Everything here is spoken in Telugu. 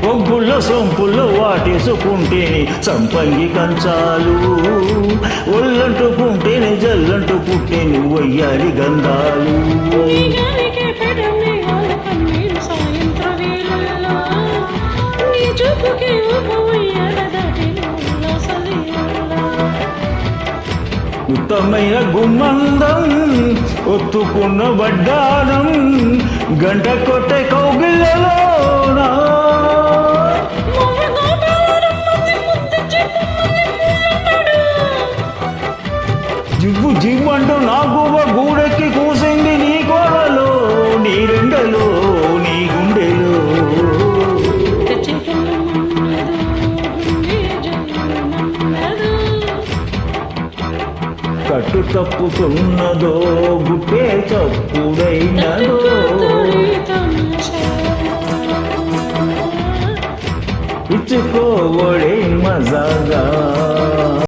ఒగ్గుళ్ళ సొంపుల్లో వాటేసుకుంటేనే సంపంగి కంచాలు, ఒళ్ళంటుకుంటేనే జల్లంటూ పుట్టేని వయ్యాలి గంధాలు. ఉత్తమైన గుమ్మందం ఒత్తుకున్న వడ్డానం గంట కొట్టే కౌగిళ్ళలోనా, జివ్వు జివ్వంటూ నా గువ్వ గూడెక్కి కూసింది నీ కోడలో, నీ రెండలో, నీ గుండెలో. కట్టు తప్పుతున్నదో గుట్టే చప్పుడైనదో, ఇచ్చుకోవడే మజాగా.